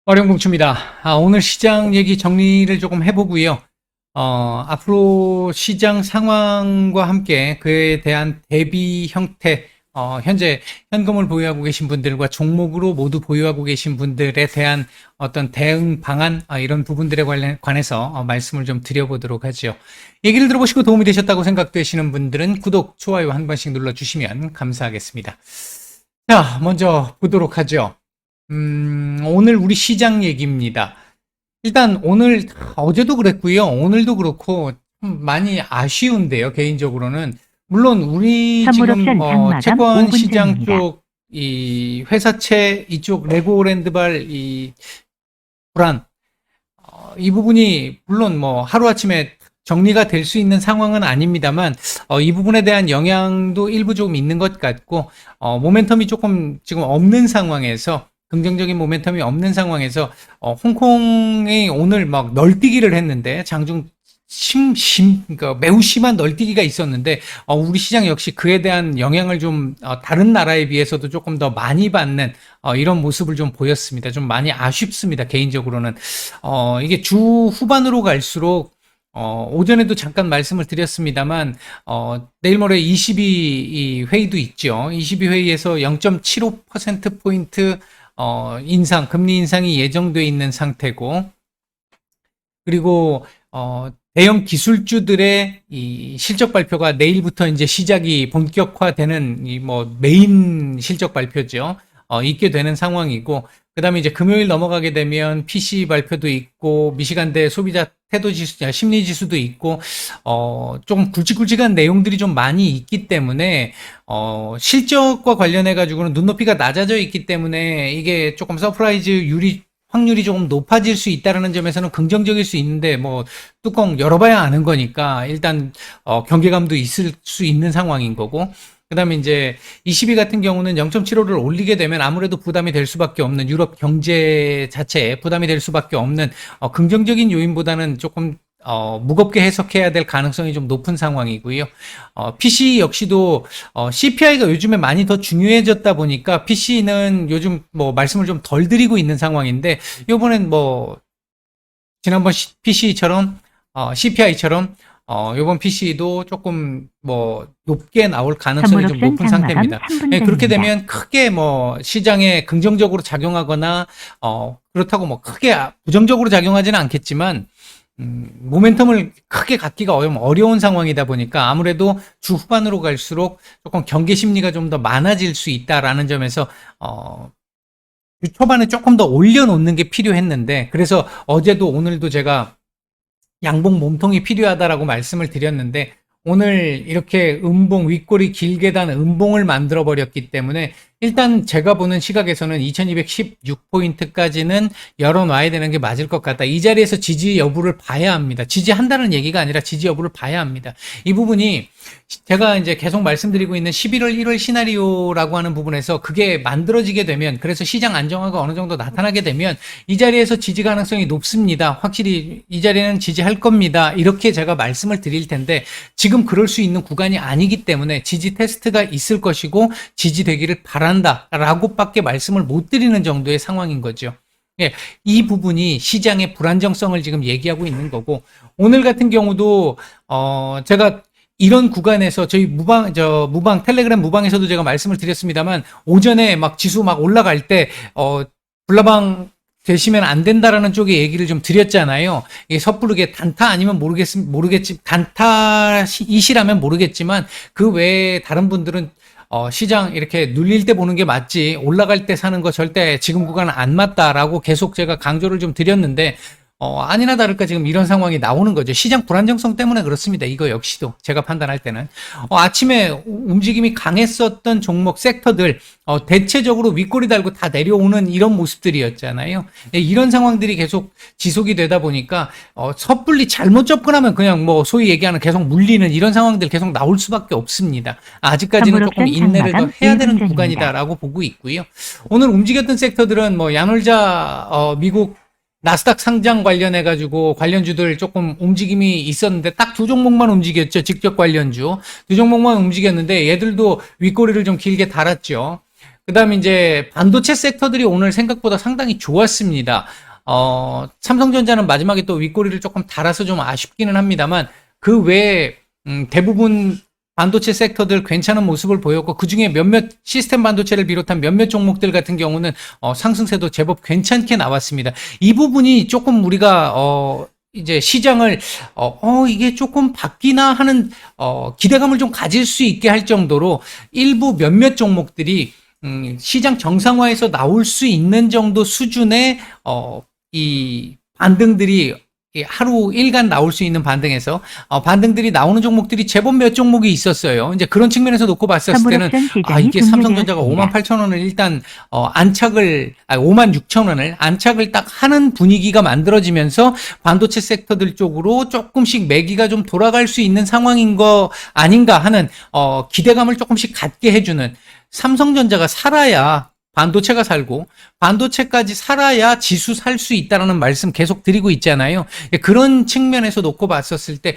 어령공추입니다. 오늘 시장 얘기 정리를 조금 해보고요. 앞으로 시장 상황과 함께 그에 대한 대비 형태, 현재 현금을 보유하고 계신 분들과 종목으로 모두 보유하고 계신 분들에 대한 어떤 대응 방안, 이런 부분들에 관해서 말씀을 좀 드려보도록 하죠. 얘기를 들어보시고 도움이 되셨다고 생각되시는 분들은 구독, 좋아요 한 번씩 눌러주시면 감사하겠습니다. 자, 먼저 보도록 하죠. 오늘 우리 시장 얘기입니다. 일단 오늘 어제도 그랬고요. 오늘도 그렇고 많이 아쉬운데요. 개인적으로는 물론 우리 선물 지금 옵션 장마감 채권 5분 시장 전입니다. 쪽 이 회사채 이쪽 레고랜드발 이 불안 이 부분이 물론 뭐 하루아침에 정리가 될 수 있는 상황은 아닙니다만 이 부분에 대한 영향도 일부 조금 있는 것 같고 모멘텀이 조금 지금 없는 상황에서 긍정적인 모멘텀이 없는 상황에서 홍콩이 오늘 막 널뛰기를 했는데 장중 그러니까 매우 심한 널뛰기가 있었는데 우리 시장 역시 그에 대한 영향을 좀 다른 나라에 비해서도 조금 더 많이 받는 이런 모습을 좀 보였습니다. 좀 많이 아쉽습니다. 개인적으로는 이게 주 후반으로 갈수록 오전에도 잠깐 말씀을 드렸습니다만, 내일 모레 22 회의도 있죠. 22 회의에서 0.75%포인트, 금리 인상이 예정돼 있는 상태고, 그리고, 대형 기술주들의 이 실적 발표가 내일부터 이제 시작이 본격화되는 이 뭐 메인 실적 발표죠. 있게 되는 상황이고, 그 다음에 이제 금요일 넘어가게 되면 PC 발표도 있고, 미시간대 소비자 태도 지수, 심리 지수도 있고, 좀 굵직굵직한 내용들이 좀 많이 있기 때문에, 실적과 관련해가지고는 눈높이가 낮아져 있기 때문에 이게 조금 서프라이즈 확률이 조금 높아질 수 있다는 점에서는 긍정적일 수 있는데, 뭐, 뚜껑 열어봐야 아는 거니까, 일단, 경계감도 있을 수 있는 상황인 거고, 그 다음에 이제 22 같은 경우는 0.75를 올리게 되면 아무래도 부담이 될 수밖에 없는 유럽 경제 자체에 부담이 될 수밖에 없는 긍정적인 요인보다는 조금 무겁게 해석해야 될 가능성이 좀 높은 상황이고요. PC 역시도 CPI가 요즘에 많이 더 중요해졌다 보니까 PC는 요즘 뭐 말씀을 좀 덜 드리고 있는 상황인데 요번엔 뭐 지난번 PC처럼 CPI처럼 요번 PC도 조금 뭐 높게 나올 가능성이 선물 좀 옵션 높은 장마감 상태입니다. 3분 예, 그렇게 전입니다. 되면 크게 뭐 시장에 긍정적으로 작용하거나 그렇다고 뭐 크게 부정적으로 작용하지는 않겠지만 모멘텀을 크게 갖기가 어려운 상황이다 보니까 아무래도 주 후반으로 갈수록 조금 경계 심리가 좀 더 많아질 수 있다라는 점에서 주 초반에 조금 더 올려놓는 게 필요했는데 그래서 어제도 오늘도 제가 양봉 몸통이 필요하다라고 말씀을 드렸는데 오늘 이렇게 윗골이 길게 단 음봉을 만들어 버렸기 때문에 일단 제가 보는 시각에서는 2216포인트까지는 열어놔야 되는 게 맞을 것 같다. 이 자리에서 지지 여부를 봐야 합니다. 지지한다는 얘기가 아니라 지지 여부를 봐야 합니다. 이 부분이 제가 이제 계속 말씀드리고 있는 11월 1월 시나리오라고 하는 부분에서 그게 만들어지게 되면 그래서 시장 안정화가 어느 정도 나타나게 되면 이 자리에서 지지 가능성이 높습니다. 확실히 이 자리는 지지할 겁니다. 이렇게 제가 말씀을 드릴 텐데 지금 그럴 수 있는 구간이 아니기 때문에 지지 테스트가 있을 것이고 지지되기를 바란다라고밖에 말씀을 못 드리는 정도의 상황인 거죠. 예, 이 부분이 시장의 불안정성을 지금 얘기하고 있는 거고 오늘 같은 경우도 제가 이런 구간에서 저희 텔레그램 무방에서도 제가 말씀을 드렸습니다만 오전에 막 지수 막 올라갈 때 불나방 되시면 안 된다라는 쪽에 얘기를 좀 드렸잖아요. 이게 섣부르게 단타 아니면 단타이시라면 모르겠지만 그 외에 다른 분들은 시장 이렇게 눌릴 때 보는 게 맞지 올라갈 때 사는 거 절대 지금 구간은 안 맞다라고 계속 제가 강조를 좀 드렸는데 아니나 다를까 지금 이런 상황이 나오는 거죠. 시장 불안정성 때문에 그렇습니다. 이거 역시도 제가 판단할 때는 아침에 움직임이 강했었던 종목 섹터들 대체적으로 윗꼬리 달고 다 내려오는 이런 모습들이었잖아요. 예, 이런 상황들이 계속 지속이 되다 보니까 섣불리 잘못 접근하면 그냥 뭐 소위 얘기하는 계속 물리는 이런 상황들 계속 나올 수밖에 없습니다. 아직까지는 선물 조금 옵션 인내를 더 장마감 해야 1분 되는 전입니다. 구간이다라고 보고 있고요. 오늘 움직였던 섹터들은 뭐 야놀자 미국 나스닥 상장 관련해가지고 관련주들 조금 움직임이 있었는데 딱 두 종목만 움직였죠. 직접 관련주. 두 종목만 움직였는데 얘들도 윗꼬리를 좀 길게 달았죠. 그다음에 이제 반도체 섹터들이 오늘 생각보다 상당히 좋았습니다. 삼성전자는 마지막에 또 윗꼬리를 조금 달아서 좀 아쉽기는 합니다만 그 외에 대부분 반도체 섹터들 괜찮은 모습을 보였고 그중에 몇몇 시스템 반도체를 비롯한 몇몇 종목들 같은 경우는 상승세도 제법 괜찮게 나왔습니다. 이 부분이 조금 우리가 이제 시장을 이게 조금 바뀌나 하는 기대감을 좀 가질 수 있게 할 정도로 일부 몇몇 종목들이 시장 정상화에서 나올 수 있는 정도 수준의 이 반등들이 하루 일간 나올 수 있는 반등에서 반등들이 나오는 종목들이 제법 몇 종목이 있었어요. 이제 그런 측면에서 놓고 봤었을 때는 이게 삼성전자가 58,000원을 일단 안착을 56,000원을 안착을 딱 하는 분위기가 만들어지면서 반도체 섹터들 쪽으로 조금씩 매기가 좀 돌아갈 수 있는 상황인 거 아닌가 하는 기대감을 조금씩 갖게 해주는 삼성전자가 살아야 반도체가 살고 반도체까지 살아야 지수 살 수 있다라는 말씀 계속 드리고 있잖아요. 그런 측면에서 놓고 봤었을 때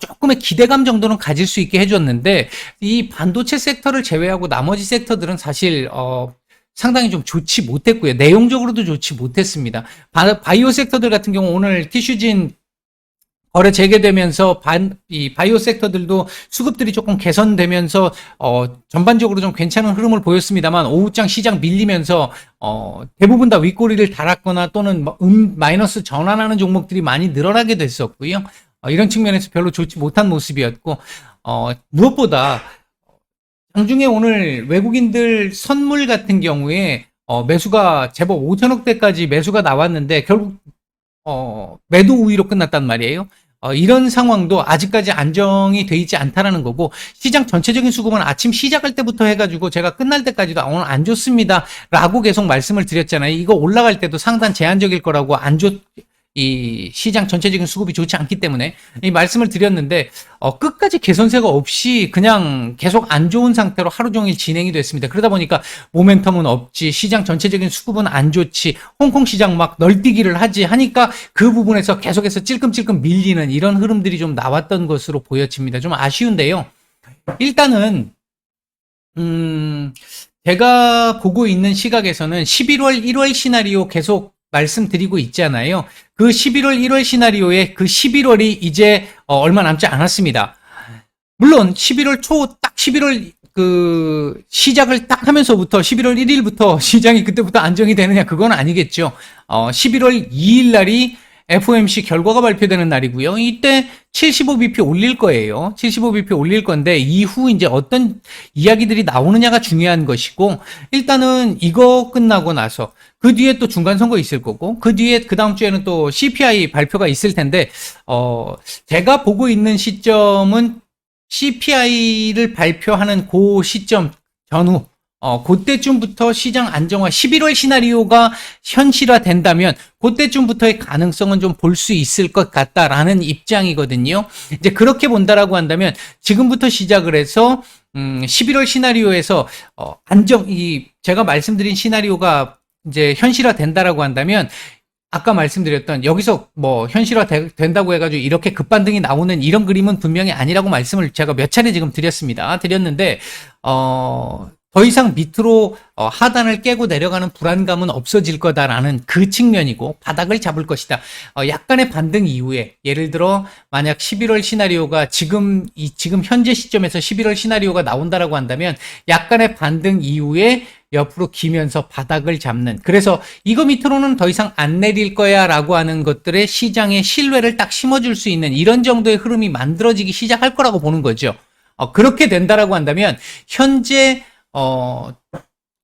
조금의 기대감 정도는 가질 수 있게 해줬는데 이 반도체 섹터를 제외하고 나머지 섹터들은 사실 상당히 좀 좋지 못했고요. 내용적으로도 좋지 못했습니다. 바이오 섹터들 같은 경우 오늘 티슈진 거래 재개되면서 이 바이오 섹터들도 수급들이 조금 개선되면서 전반적으로 좀 괜찮은 흐름을 보였습니다만 오후장 시장 밀리면서 대부분 다 윗꼬리를 달았거나 또는 마이너스 전환하는 종목들이 많이 늘어나게 됐었고요. 이런 측면에서 별로 좋지 못한 모습이었고 무엇보다 장중에 오늘 외국인들 선물 같은 경우에 매수가 제법 5천억대까지 매수가 나왔는데 결국 매도 우위로 끝났단 말이에요. 이런 상황도 아직까지 안정이 돼 있지 않다라는 거고 시장 전체적인 수급은 아침 시작할 때부터 해가지고 제가 끝날 때까지도 오늘 안 좋습니다 라고 계속 말씀을 드렸잖아요. 이거 올라갈 때도 상단 제한적일 거라고 이 시장 전체적인 수급이 좋지 않기 때문에 이 말씀을 드렸는데 끝까지 개선세가 없이 그냥 계속 안 좋은 상태로 하루 종일 진행이 됐습니다. 그러다 보니까 모멘텀은 없지, 시장 전체적인 수급은 안 좋지, 홍콩 시장 막 널뛰기를 하지 하니까 그 부분에서 계속해서 찔끔찔끔 밀리는 이런 흐름들이 좀 나왔던 것으로 보여집니다. 좀 아쉬운데요. 일단은 제가 보고 있는 시각에서는 11월, 1월 시나리오 계속 말씀드리고 있잖아요. 그 11월, 1월 시나리오에 그 11월이 이제 얼마 남지 않았습니다. 물론 11월 딱 11월 그 시작을 딱 하면서부터 11월 1일부터 시장이 그때부터 안정이 되느냐 그건 아니겠죠. 11월 2일 날이 FOMC 결과가 발표되는 날이고요. 이때 75bp 올릴 거예요. 75bp 올릴 건데 이후 이제 어떤 이야기들이 나오느냐가 중요한 것이고 일단은 이거 끝나고 나서 그 뒤에 또 중간 선거 있을 거고 그 뒤에 그 다음 주에는 또 CPI 발표가 있을 텐데 제가 보고 있는 시점은 CPI를 발표하는 그 시점 전후 그때쯤부터 시장 안정화 11월 시나리오가 현실화된다면 그때쯤부터의 가능성은 좀 볼 수 있을 것 같다라는 입장이거든요. 이제 그렇게 본다라고 한다면 지금부터 시작을 해서 11월 시나리오에서 제가 말씀드린 시나리오가 이제 현실화된다라고 한다면 아까 말씀드렸던 여기서 뭐 현실화 된다고 해가지고 이렇게 급반등이 나오는 이런 그림은 분명히 아니라고 말씀을 제가 몇 차례 지금 드렸는데 더 이상 밑으로 하단을 깨고 내려가는 불안감은 없어질 거다라는 그 측면이고 바닥을 잡을 것이다. 약간의 반등 이후에 예를 들어 만약 11월 시나리오가 지금 현재 시점에서 11월 시나리오가 나온다라고 한다면 약간의 반등 이후에 옆으로 기면서 바닥을 잡는 그래서 이거 밑으로는 더 이상 안 내릴 거야 라고 하는 것들의 시장의 신뢰를 딱 심어줄 수 있는 이런 정도의 흐름이 만들어지기 시작할 거라고 보는 거죠. 그렇게 된다라고 한다면 현재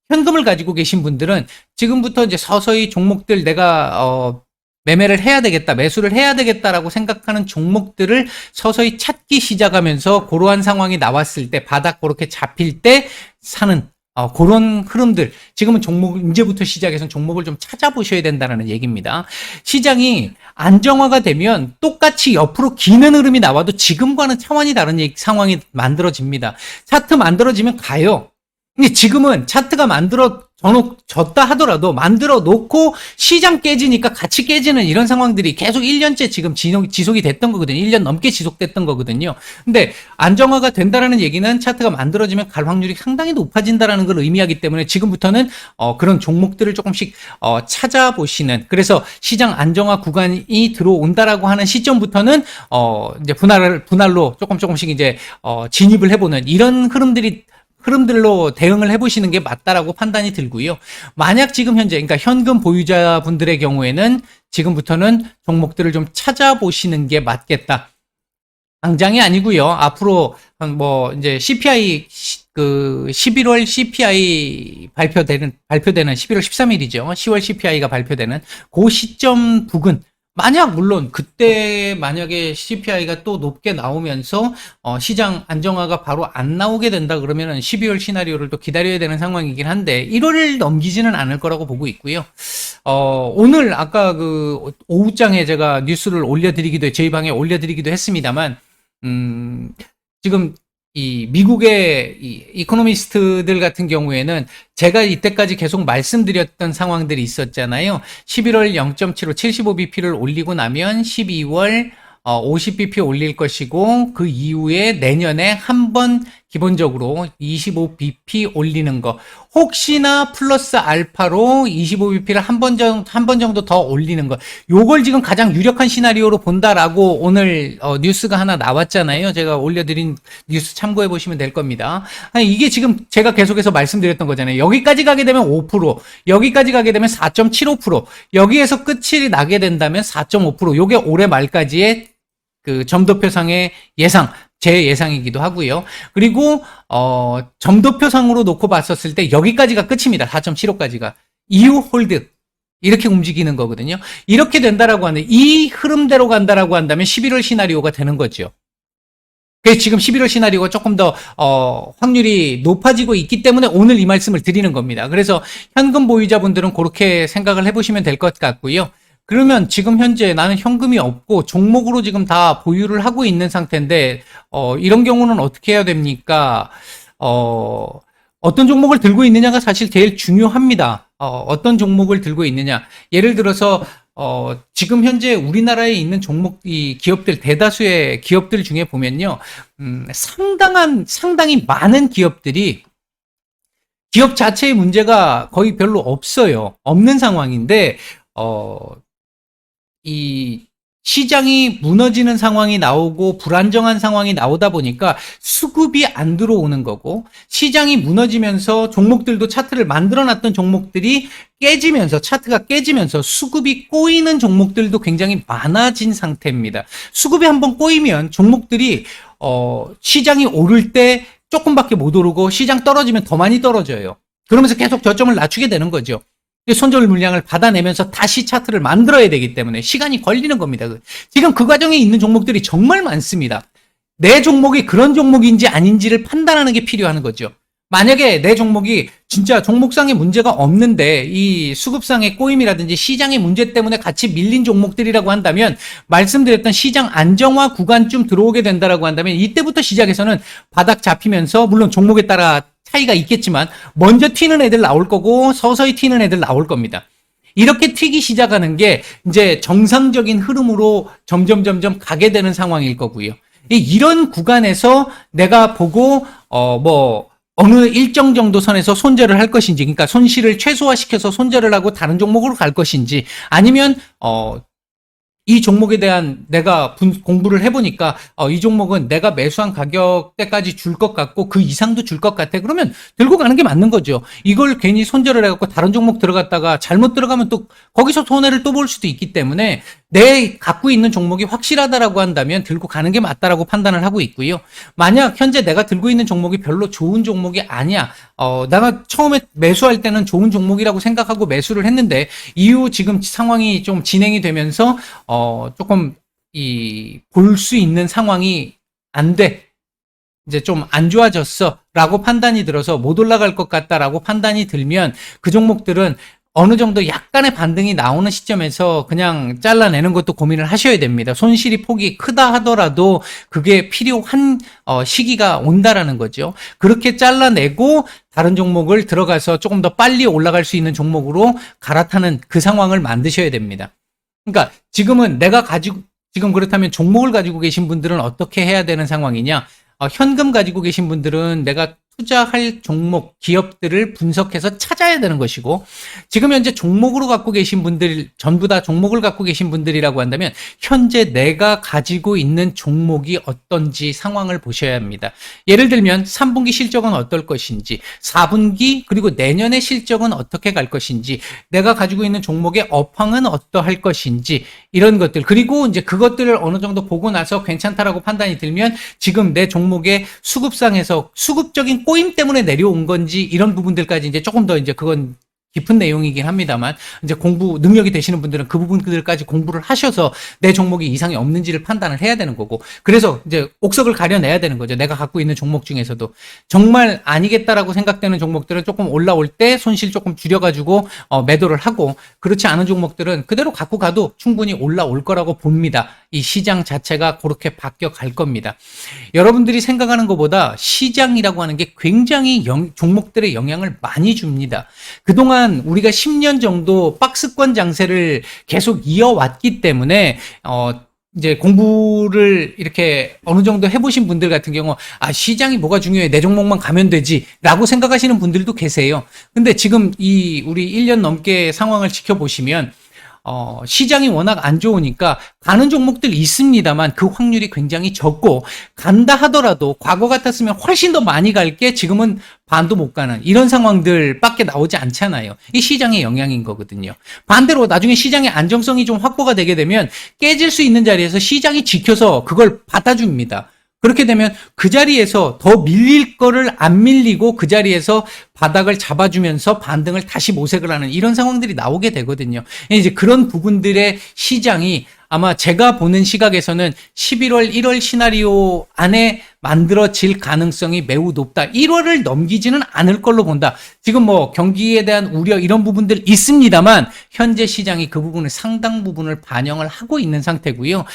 현금을 가지고 계신 분들은 지금부터 이제 서서히 종목들 내가 매매를 해야 되겠다, 매수를 해야 되겠다라고 생각하는 종목들을 서서히 찾기 시작하면서 그러한 상황이 나왔을 때 바닥 그렇게 잡힐 때 사는 그런 흐름들 지금은 이제부터 시작해서 종목을 좀 찾아보셔야 된다는 얘기입니다. 시장이 안정화가 되면 똑같이 옆으로 기는 흐름이 나와도 지금과는 차원이 다른 상황이 만들어집니다. 차트 만들어지면 가요. 근데 지금은 차트가 졌다 하더라도 만들어 놓고 시장 깨지니까 같이 깨지는 이런 상황들이 계속 1년째 지금 지속이 됐던 거거든요. 1년 넘게 지속됐던 거거든요. 근데 안정화가 된다라는 얘기는 차트가 만들어지면 갈 확률이 상당히 높아진다라는 걸 의미하기 때문에 지금부터는 그런 종목들을 조금씩 찾아보시는, 그래서 시장 안정화 구간이 들어온다라고 하는 시점부터는 이제 분할로 조금씩 이제 진입을 해보는 이런 흐름들로 대응을 해보시는 게 맞다라고 판단이 들고요. 만약 지금 현재, 그러니까 현금 보유자분들의 경우에는 지금부터는 종목들을 좀 찾아보시는 게 맞겠다. 당장이 아니고요. 앞으로 뭐 이제 CPI 11월 CPI 발표되는 11월 13일이죠. 10월 CPI가 발표되는 그 시점 부근, 물론 그때 만약에 CPI가 또 높게 나오면서 시장 안정화가 바로 안 나오게 된다 그러면은 12월 시나리오를 또 기다려야 되는 상황이긴 한데 1월을 넘기지는 않을 거라고 보고 있고요. 오늘 아까 그 오후장에 제가 뉴스를 저희 방에 올려드리기도 했습니다만, 지금 이 미국의 이 이코노미스트들 같은 경우에는 제가 이때까지 계속 말씀드렸던 상황들이 있었잖아요. 11월 0.75 75bp를 올리고 나면 12월 50bp 올릴 것이고, 그 이후에 내년에 한 번 기본적으로 25bp 올리는 거, 혹시나 플러스 알파로 25bp를 한 번 정도 더 올리는 거, 요걸 지금 가장 유력한 시나리오로 본다라고 오늘 뉴스가 하나 나왔잖아요. 제가 올려드린 뉴스 참고해 보시면 될 겁니다. 아니, 이게 지금 제가 계속해서 말씀드렸던 거잖아요. 여기까지 가게 되면 5%, 여기까지 가게 되면 4.75%, 여기에서 끝이 나게 된다면 4.5%, 요게 올해 말까지의 그 점도표상의 제 예상이기도 하고요. 그리고 점도표상으로 놓고 봤었을 때 여기까지가 끝입니다. 4.75까지가. 이후 홀드. 이렇게 움직이는 거거든요. 이렇게 된다라고 하는, 이 흐름대로 간다라고 한다면 11월 시나리오가 되는 거죠. 그래서 지금 11월 시나리오가 조금 더 확률이 높아지고 있기 때문에 오늘 이 말씀을 드리는 겁니다. 그래서 현금 보유자분들은 그렇게 생각을 해보시면 될 것 같고요. 그러면 지금 현재 나는 현금이 없고 종목으로 지금 다 보유를 하고 있는 상태인데 이런 경우는 어떻게 해야 됩니까? 어떤 종목을 들고 있느냐가 사실 제일 중요합니다. 어떤 종목을 들고 있느냐. 예를 들어서 지금 현재 우리나라에 있는 이 기업들, 대다수의 기업들 중에 보면요, 상당히 많은 기업들이 기업 자체의 문제가 거의 별로 없는 상황인데, 이 시장이 무너지는 상황이 나오고 불안정한 상황이 나오다 보니까 수급이 안 들어오는 거고, 시장이 무너지면서 종목들도 차트를 만들어놨던 종목들이 차트가 깨지면서 수급이 꼬이는 종목들도 굉장히 많아진 상태입니다. 수급이 한번 꼬이면 종목들이 시장이 오를 때 조금밖에 못 오르고 시장 떨어지면 더 많이 떨어져요. 그러면서 계속 저점을 낮추게 되는 거죠. 손절 물량을 받아내면서 다시 차트를 만들어야 되기 때문에 시간이 걸리는 겁니다. 지금 그 과정에 있는 종목들이 정말 많습니다. 내 종목이 그런 종목인지 아닌지를 판단하는 게 필요한 거죠. 만약에 내 종목이 진짜 종목상의 문제가 없는데 이 수급상의 꼬임이라든지 시장의 문제 때문에 같이 밀린 종목들이라고 한다면, 말씀드렸던 시장 안정화 구간쯤 들어오게 된다라고 한다면 이때부터 시작해서는 바닥 잡히면서, 물론 종목에 따라 차이가 있겠지만 먼저 튀는 애들 나올 거고 서서히 튀는 애들 나올 겁니다. 이렇게 튀기 시작하는 게 이제 정상적인 흐름으로 점점 가게 되는 상황일 거고요. 이런 구간에서 내가 보고 어느 일정 정도 선에서 손절을 할 것인지, 그러니까 손실을 최소화시켜서 손절을 하고 다른 종목으로 갈 것인지, 아니면 이 종목에 대한 내가 공부를 해보니까 이 종목은 내가 매수한 가격대까지 줄 것 같고 그 이상도 줄 것 같아. 그러면 들고 가는 게 맞는 거죠. 이걸 괜히 손절을 해갖고 다른 종목 들어갔다가 잘못 들어가면 또 거기서 손해를 또 볼 수도 있기 때문에 내 갖고 있는 종목이 확실하다라고 한다면 들고 가는 게 맞다라고 판단을 하고 있고요. 만약 현재 내가 들고 있는 종목이 별로 좋은 종목이 아니야. 내가 처음에 매수할 때는 좋은 종목이라고 생각하고 매수를 했는데 이후 지금 상황이 좀 진행이 되면서 조금 볼 수 있는 상황이 안 돼. 이제 좀 안 좋아졌어 라고 판단이 들어서 못 올라갈 것 같다라고 판단이 들면 그 종목들은 어느 정도 약간의 반등이 나오는 시점에서 그냥 잘라내는 것도 고민을 하셔야 됩니다. 손실이 폭이 크다 하더라도 그게 필요한 시기가 온다라는 거죠. 그렇게 잘라내고 다른 종목을 들어가서 조금 더 빨리 올라갈 수 있는 종목으로 갈아타는 그 상황을 만드셔야 됩니다. 그러니까 지금은 지금 그렇다면 종목을 가지고 계신 분들은 어떻게 해야 되는 상황이냐? 현금 가지고 계신 분들은 내가 투자할 종목, 기업들을 분석해서 찾아야 되는 것이고, 지금 현재 종목으로 갖고 계신 분들, 전부 다 종목을 갖고 계신 분들이라고 한다면, 현재 내가 가지고 있는 종목이 어떤지 상황을 보셔야 합니다. 예를 들면, 3분기 실적은 어떨 것인지, 4분기, 그리고 내년의 실적은 어떻게 갈 것인지, 내가 가지고 있는 종목의 업황은 어떠할 것인지, 이런 것들, 그리고 이제 그것들을 어느 정도 보고 나서 괜찮다라고 판단이 들면, 지금 내 종목의 수급상에서 수급적인 꼬임 때문에 내려온 건지 이런 부분들까지 이제 조금 더 이제 그건 깊은 내용이긴 합니다만 이제 공부 능력이 되시는 분들은 그 부분들까지 공부를 하셔서 내 종목이 이상이 없는지를 판단을 해야 되는 거고 그래서 이제 옥석을 가려내야 되는 거죠. 내가 갖고 있는 종목 중에서도 정말 아니겠다라고 생각되는 종목들은 조금 올라올 때 손실 조금 줄여가지고 매도를 하고 그렇지 않은 종목들은 그대로 갖고 가도 충분히 올라올 거라고 봅니다. 이 시장 자체가 그렇게 바뀌어 갈 겁니다. 여러분들이 생각하는 것보다 시장이라고 하는 게 굉장히 종목들의 영향을 많이 줍니다. 그동안 우리가 10년 정도 박스권 장세를 계속 이어왔기 때문에 이제 공부를 이렇게 어느 정도 해보신 분들 같은 경우 시장이 뭐가 중요해 내 종목만 가면 되지 라고 생각하시는 분들도 계세요. 근데 지금 우리 1년 넘게 상황을 지켜보시면 시장이 워낙 안 좋으니까 가는 종목들 있습니다만 그 확률이 굉장히 적고 간다 하더라도 과거 같았으면 훨씬 더 많이 갈 게 지금은 반도 못 가는 이런 상황들밖에 나오지 않잖아요. 이 시장의 영향인 거거든요. 반대로 나중에 시장의 안정성이 좀 확보가 되게 되면 깨질 수 있는 자리에서 시장이 지켜서 그걸 받아줍니다. 그렇게 되면 그 자리에서 더 밀릴 거를 안 밀리고 그 자리에서 바닥을 잡아주면서 반등을 다시 모색을 하는 이런 상황들이 나오게 되거든요. 이제 그런 부분들의 시장이 아마 제가 보는 시각에서는 11월, 1월 시나리오 안에 만들어질 가능성이 매우 높다. 1월을 넘기지는 않을 걸로 본다. 지금 뭐 경기에 대한 우려 이런 부분들 있습니다만 현재 시장이 그 부분을 상당 부분을 반영을 하고 있는 상태고요.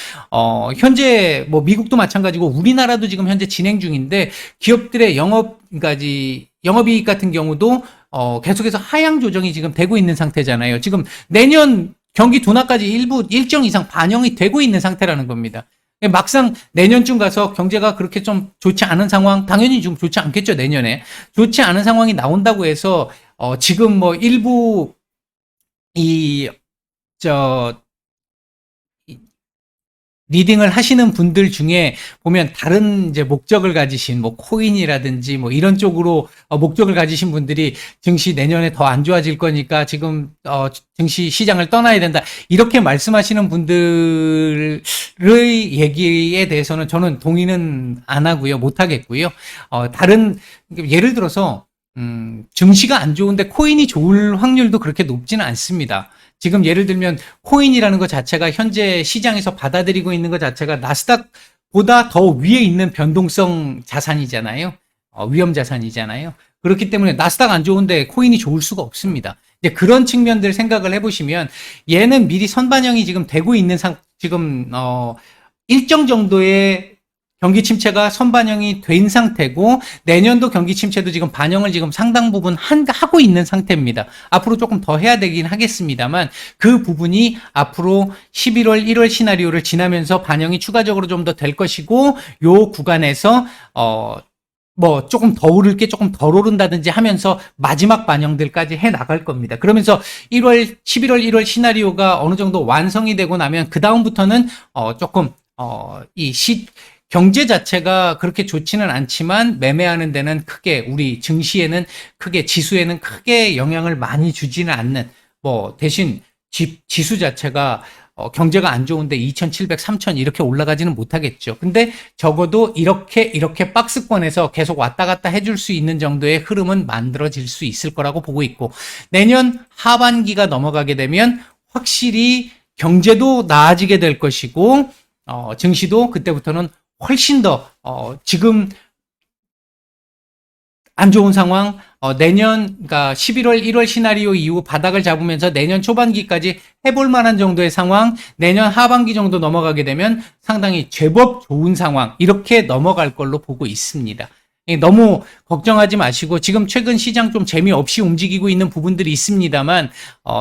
현재 뭐 미국도 마찬가지고 우리나라도 지금 현재 진행 중인데 기업들의 영업이익 같은 경우도 계속해서 하향 조정이 지금 되고 있는 상태잖아요. 지금 내년 경기 둔화까지 일정 이상 반영이 되고 있는 상태라는 겁니다. 막상 내년쯤 가서 경제가 그렇게 좀 좋지 않은 상황, 당연히 좀 좋지 않겠죠, 내년에. 좋지 않은 상황이 나온다고 해서, 지금 뭐 일부, 리딩을 하시는 분들 중에 보면 다른 이제 목적을 가지신 뭐 코인이라든지 뭐 이런 쪽으로 목적을 가지신 분들이 증시 내년에 더 안 좋아질 거니까 지금 증시 시장을 떠나야 된다 이렇게 말씀하시는 분들의 얘기에 대해서는 저는 동의는 안 하고요, 못 하겠고요. 다른 예를 들어서 증시가 안 좋은데 코인이 좋을 확률도 그렇게 높지는 않습니다. 지금 예를 들면 코인이라는 것 자체가 현재 시장에서 받아들이고 있는 것 자체가 나스닥보다 더 위에 있는 변동성 자산이잖아요. 위험 자산이잖아요. 그렇기 때문에 나스닥 안 좋은데 코인이 좋을 수가 없습니다. 이제 그런 측면들 생각을 해보시면 얘는 미리 선반영이 지금 되고 있는 지금 일정 정도의 경기 침체가 선반영이 된 상태고 내년도 경기 침체도 지금 반영을 지금 상당 부분 하고 있는 상태입니다. 앞으로 조금 더 해야 되긴 하겠습니다만 그 부분이 앞으로 11월, 1월 시나리오를 지나면서 반영이 추가적으로 좀 더 될 것이고 요 구간에서 뭐 조금 더 오를 게 조금 덜 오른다든지 하면서 마지막 반영들까지 해 나갈 겁니다. 그러면서 11월, 1월 시나리오가 어느 정도 완성이 되고 나면 그 다음부터는 조금 경제 자체가 그렇게 좋지는 않지만 매매하는 데는 크게 우리 증시에는 크게 지수에는 크게 영향을 많이 주지는 않는 뭐 대신 지수 자체가 경제가 안 좋은데 2,700, 3,000 이렇게 올라가지는 못하겠죠. 근데 적어도 이렇게 박스권에서 계속 왔다 갔다 해줄 수 있는 정도의 흐름은 만들어질 수 있을 거라고 보고 있고 내년 하반기가 넘어가게 되면 확실히 경제도 나아지게 될 것이고 증시도 그때부터는 훨씬 더 지금 안 좋은 상황 내년, 그러니까 11월, 1월 시나리오 이후 바닥을 잡으면서 내년 초반기까지 해볼 만한 정도의 상황, 내년 하반기 정도 넘어가게 되면 상당히 제법 좋은 상황, 이렇게 넘어갈 걸로 보고 있습니다. 너무 걱정하지 마시고, 지금 최근 시장 좀 재미없이 움직이고 있는 부분들이 있습니다만,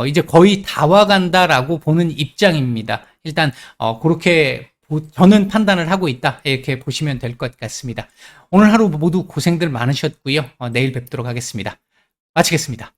이제 거의 다 와간다라고 보는 입장입니다. 일단, 그렇게 저는 판단을 하고 있다. 이렇게 보시면 될 것 같습니다. 오늘 하루 모두 고생들 많으셨고요. 내일 뵙도록 하겠습니다. 마치겠습니다.